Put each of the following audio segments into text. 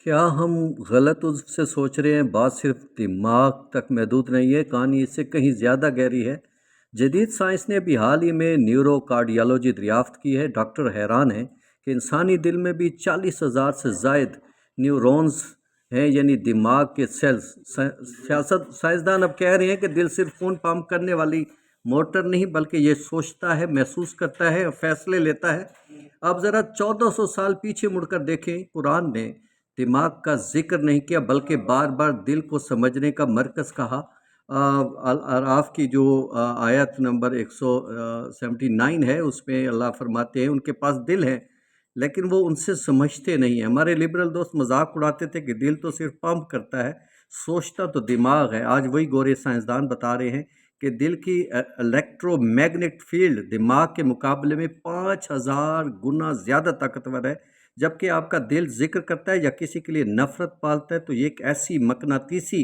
क्या हम गलत उस से सोच रहे हैं? बात सिर्फ दिमाग तक महदूद नहीं है, कहानी इससे कहीं ज़्यादा गहरी है। जदीद साइंस ने अभी हाल ही में न्यूरोकार्डियोलॉजी दरियाफ्त की है। डॉक्टर हैरान हैं कि इंसानी दिल में भी 40,000 से ज़ायद न्यूरॉन्स हैं, यानी दिमाग के सेल्स। सियासत साइंसदान अब कह रहे हैं कि दिल सिर्फ खून पंप करने वाली मोटर नहीं, बल्कि ये सोचता है, महसूस करता है और फैसले लेता है। अब ज़रा 1400 साल पीछे मुड़कर देखें, कुरान ने दिमाग का ज़िक्र नहीं किया, बल्कि बार-बार दिल को समझने का मरकज़ कहा। अल अराफ की जो आयत नंबर 179 है, उसमें अल्लाह फरमाते हैं उनके पास दिल है, लेकिन वो उनसे समझते नहीं हैं। हमारे लिबरल दोस्त मज़ाक उड़ाते थे कि दिल तो सिर्फ़ पंप करता है, सोचता तो दिमाग है। आज वही गोरे साइंसदान बता रहे हैं कि दिल की इलेक्ट्रोमैग्नेटिक फ़ील्ड दिमाग के मुकाबले में 5000 गुना ज़्यादा ताकतवर है। जबकि आपका दिल ज़िक्र करता है या किसी के लिए नफ़रत पालता है, तो ये एक ऐसी मक़नातीसी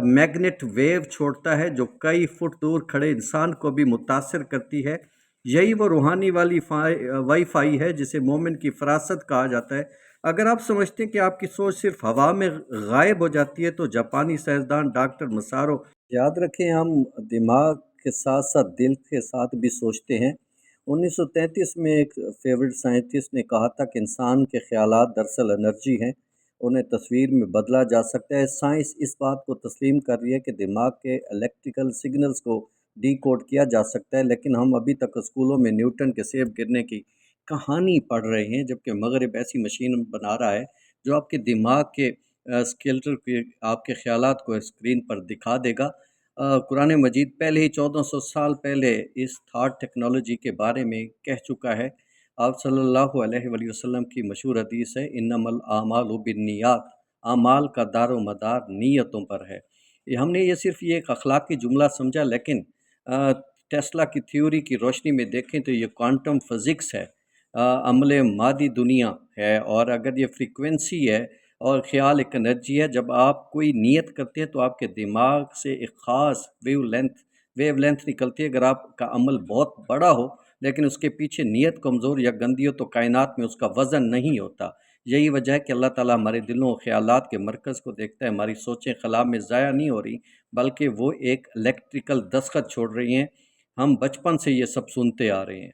मैग्नेट वेव छोड़ता है जो कई फुट दूर खड़े इंसान को भी मुतासिर करती है। यही वो रूहानी वाली वाईफ़ाई है जिसे मोमिन की फ़रासत कहा जाता है। अगर आप समझते हैं कि आपकी सोच सिर्फ़ हवा में गायब हो जाती है, तो जापानी साइंसदान डॉक्टर मसारो, याद रखें, हम दिमाग के साथ-साथ दिल के साथ भी सोचते हैं। 1933 में एक फेवरेट साइंटिस्ट ने कहा था कि इंसान के ख़्यालात दरअसल एनर्जी हैं, उन्हें तस्वीर में बदला जा सकता है। साइंस इस बात को तस्लीम कर रही है कि दिमाग के इलेक्ट्रिकल सिग्नल्स को डिकोड किया जा सकता है, लेकिन हम अभी तक स्कूलों में न्यूटन के सेब गिरने की कहानी पढ़ रहे हैं, जबकि मगरिब ऐसी मशीन बना रहा है जो आपके दिमाग के स्केलेटल के आपके ख़्यालात को स्क्रीन पर दिखा देगा। कुरान मजीद पहले ही 1400 साल पहले इस थाट टेक्नोलॉजी के बारे में कह चुका है। आप सल्लल्लाहु अलैहि वसल्लम की मशहूर हदीस है, इन्नमल आमालु बिन्नियात, आमाल का दारो मदार नीयतों पर है। हमने ये सिर्फ ये एक अखलाकी जुमला समझा, लेकिन अ, टेस्ला की थ्योरी की रोशनी में देखें तो ये क्वांटम फिज़िक्स है, अमले मादी दुनिया है, और अगर ये फ्रीक्वेंसी है और ख़्याल एक एनर्जी है। जब आप कोई नियत करते हैं तो आपके दिमाग से एक ख़ास वेवलेंथ निकलती है। अगर आपका अमल बहुत बड़ा हो लेकिन उसके पीछे नियत कमज़ोर या गंदी हो, तो कायनात में उसका वज़न नहीं होता। यही वजह है कि अल्लाह ताला हमारे दिलों और ख़यालात के मरकज़ को देखता है। हमारी सोचें ख़ला में ज़ाया नहीं हो रही, बल्कि वो एक इलेक्ट्रिकल दस्तखत छोड़ रही हैं। हम बचपन से ये सब सुनते आ रहे हैं।